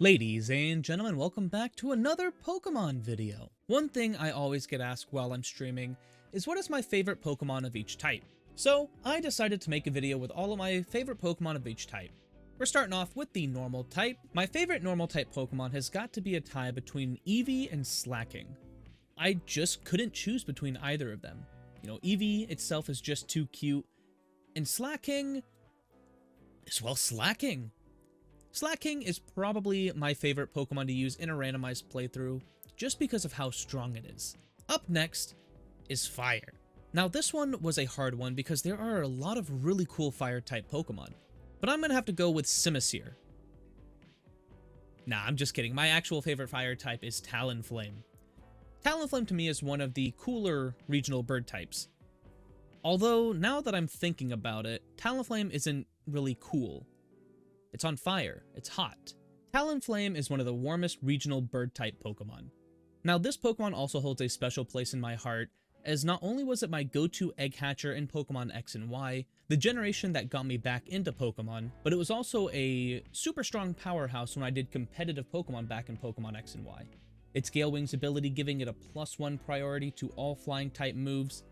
Ladies and gentlemen, welcome back to another Pokemon video. One thing I always get asked while I'm streaming is what is my favorite Pokemon of each type. So I decided to make a video with all of my favorite Pokemon of each type. We're starting off with the normal type. My favorite normal type Pokemon has got to be a tie between Eevee and Slacking. I just couldn't choose between either of them. You know, Eevee itself is just too cute, and Slacking is, well, Slacking. Slacking is probably my favorite Pokemon to use in a randomized playthrough, just because of how strong it is. Up next is Fire. Now this one was a hard one because there are a lot of really cool Fire-type Pokemon, but I'm gonna have to go with Simisear. Nah, I'm just kidding. My actual favorite Fire-type is Talonflame. Talonflame to me is one of the cooler regional bird types. Although, now that I'm thinking about it, Talonflame isn't really cool. It's on fire. It's hot. Talonflame is one of the warmest regional bird-type Pokemon. Now, this Pokemon also holds a special place in my heart, as not only was it my go-to egg hatcher in Pokemon X and Y, the generation that got me back into Pokemon, but it was also a super strong powerhouse when I did competitive Pokemon back in Pokemon X and Y. Its Gale Wings ability giving it a +1 priority to all flying-type moves,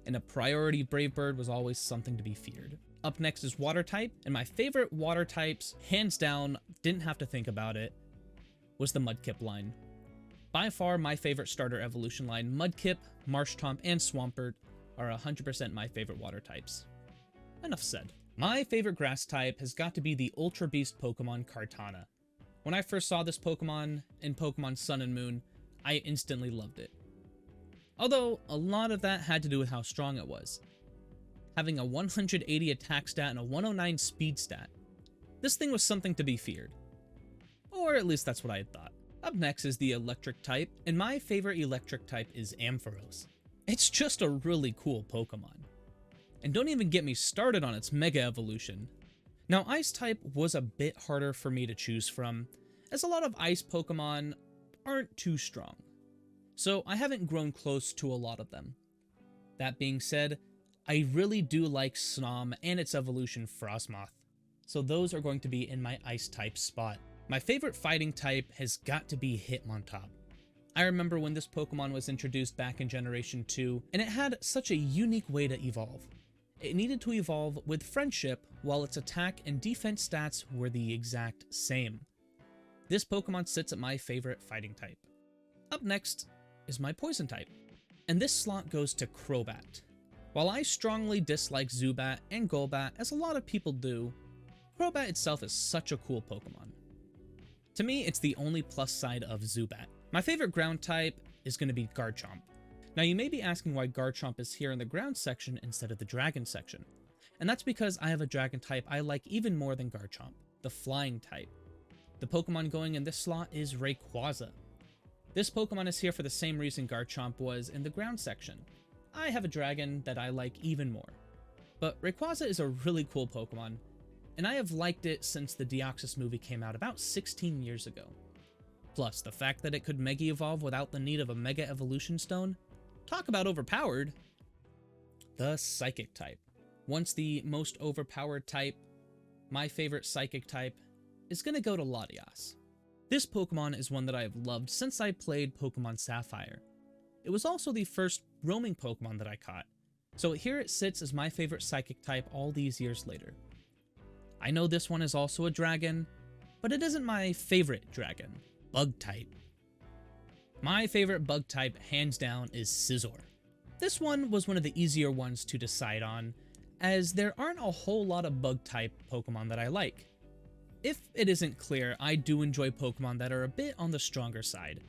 and a priority Brave Bird was always something to be feared. Up next is Water type, and my favorite Water types, hands down, didn't have to think about it, was the Mudkip line. By far my favorite starter evolution line, Mudkip, Marshtomp, and Swampert are 100% my favorite water types. Enough said. My favorite grass type has got to be the Ultra Beast Pokemon Kartana. When I first saw this Pokemon in Pokemon Sun and Moon, I instantly loved it. Although, a lot of that had to do with how strong it was. Having a 180 attack stat and a 109 speed stat. This thing was something to be feared. Or at least that's what I had thought. Up next is the electric type, and my favorite electric type is Ampharos. It's just a really cool Pokemon. And don't even get me started on its Mega Evolution. Now ice type was a bit harder for me to choose from, as a lot of ice Pokemon aren't too strong. So I haven't grown close to a lot of them. That being said, I really do like Snom and its evolution Frostmoth, so those are going to be in my ice type spot. My favorite fighting type has got to be Hitmontop. I remember when this Pokemon was introduced back in Generation 2, and it had such a unique way to evolve. It needed to evolve with friendship while its attack and defense stats were the exact same. This Pokemon sits at my favorite fighting type. Up next is my poison type, and this slot goes to Crobat. While I strongly dislike Zubat and Golbat, as a lot of people do, Crobat itself is such a cool Pokemon. To me, it's the only plus side of Zubat. My favorite ground type is going to be Garchomp. Now you may be asking why Garchomp is here in the ground section instead of the dragon section. And that's because I have a dragon type I like even more than Garchomp, the flying type. The Pokemon going in this slot is Rayquaza. This Pokemon is here for the same reason Garchomp was in the ground section. I have a dragon that I like even more. But Rayquaza is a really cool Pokemon, and I have liked it since the Deoxys movie came out about 16 years ago. Plus, the fact that it could Mega Evolve without the need of a Mega Evolution Stone? Talk about overpowered! The Psychic type. Once the most overpowered type, my favorite Psychic type is gonna go to Latias. This Pokemon is one that I have loved since I played Pokemon Sapphire. It was also the first roaming Pokemon that I caught, so here it sits as my favorite Psychic type all these years later. I know this one is also a dragon, but it isn't my favorite dragon. Bug type. My favorite bug type, hands down, is Scizor. This one was one of the easier ones to decide on, as there aren't a whole lot of bug type Pokemon that I like. If it isn't clear, I do enjoy Pokemon that are a bit on the stronger side,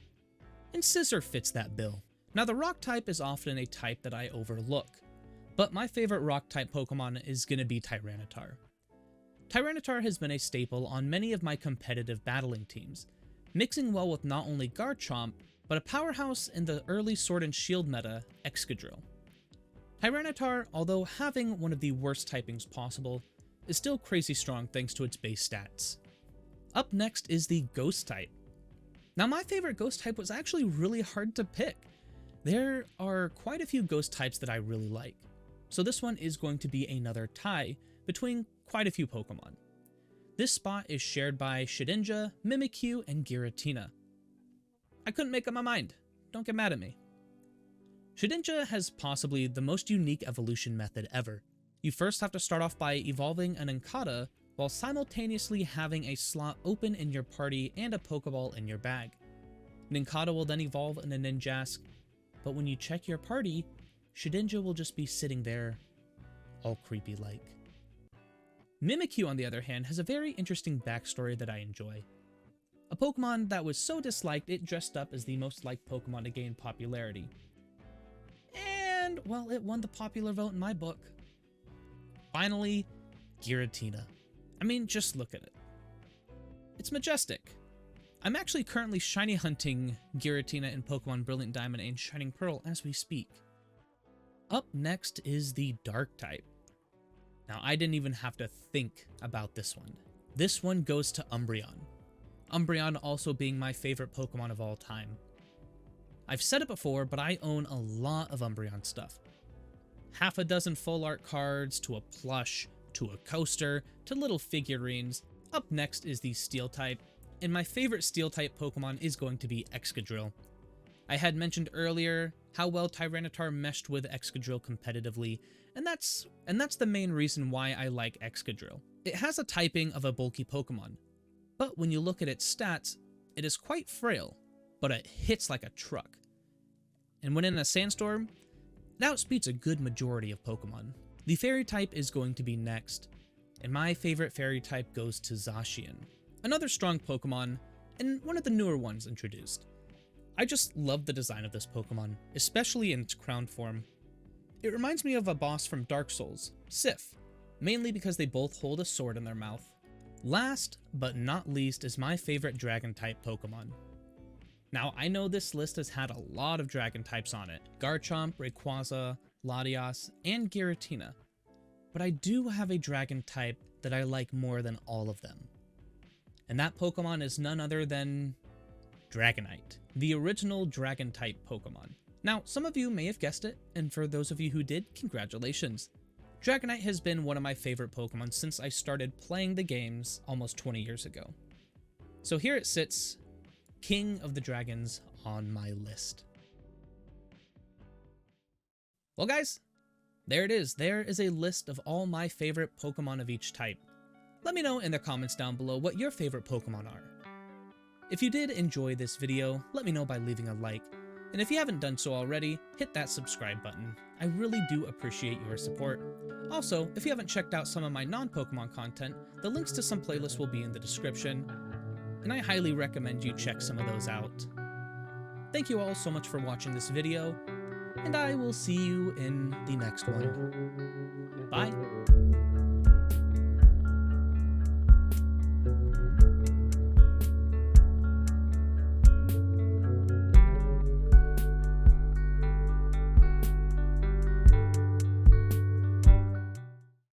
and Scizor fits that bill. Now the rock type is often a type that I overlook, but my favorite rock type Pokemon is going to be Tyranitar. Tyranitar has been a staple on many of my competitive battling teams, mixing well with not only Garchomp, but a powerhouse in the early Sword and Shield meta, Excadrill. Tyranitar, although having one of the worst typings possible, is still crazy strong thanks to its base stats. Up next is the Ghost type. Now my favorite Ghost type was actually really hard to pick. There are quite a few Ghost types that I really like, so this one is going to be another tie between quite a few Pokemon. This spot is shared by Shedinja, Mimikyu, and Giratina. I couldn't make up my mind. Don't get mad at me. Shedinja has possibly the most unique evolution method ever. You first have to start off by evolving an Ankata while simultaneously having a slot open in your party and a Pokeball in your bag. Nincada will then evolve in a Ninjask, but when you check your party, Shedinja will just be sitting there, all creepy-like. Mimikyu, on the other hand, has a very interesting backstory that I enjoy. A Pokemon that was so disliked it dressed up as the most liked Pokemon to gain popularity. And, well, it won the popular vote in my book. Finally, Giratina. I mean, just look at it. It's majestic. I'm actually currently shiny hunting Giratina in Pokemon Brilliant Diamond and Shining Pearl as we speak. Up next is the Dark type. Now, I didn't even have to think about this one. This one goes to Umbreon. Umbreon also being my favorite Pokemon of all time. I've said it before, but I own a lot of Umbreon stuff. Half a dozen full art cards, to a plush, to a coaster, to little figurines. Up next is the Steel type, and my favorite Steel type Pokemon is going to be Excadrill. I had mentioned earlier how well Tyranitar meshed with Excadrill competitively, and that's the main reason why I like Excadrill. It has a typing of a bulky Pokemon, but when you look at its stats, it is quite frail, but it hits like a truck. And when in a sandstorm, it outspeeds a good majority of Pokemon. The Fairy type is going to be next, and my favorite Fairy type goes to Zacian. Another strong Pokemon, and one of the newer ones introduced. I just love the design of this Pokemon, especially in its crowned form. It reminds me of a boss from Dark Souls, Sif, mainly because they both hold a sword in their mouth. Last, but not least, is my favorite Dragon-type Pokemon. Now, I know this list has had a lot of Dragon types on it, Garchomp, Rayquaza, Latias, and Giratina, but I do have a Dragon type that I like more than all of them. And that Pokemon is none other than Dragonite, the original Dragon-type Pokemon. Now, some of you may have guessed it, and for those of you who did, congratulations. Dragonite has been one of my favorite Pokemon since I started playing the games almost 20 years ago. So here it sits, King of the Dragons on my list. Well guys, there it is. There is a list of all my favorite Pokemon of each type. Let me know in the comments down below what your favorite Pokemon are. If you did enjoy this video, let me know by leaving a like, and if you haven't done so already, hit that subscribe button. I really do appreciate your support. Also, if you haven't checked out some of my non-Pokemon content, the links to some playlists will be in the description, and I highly recommend you check some of those out. Thank you all so much for watching this video, and I will see you in the next one. Bye!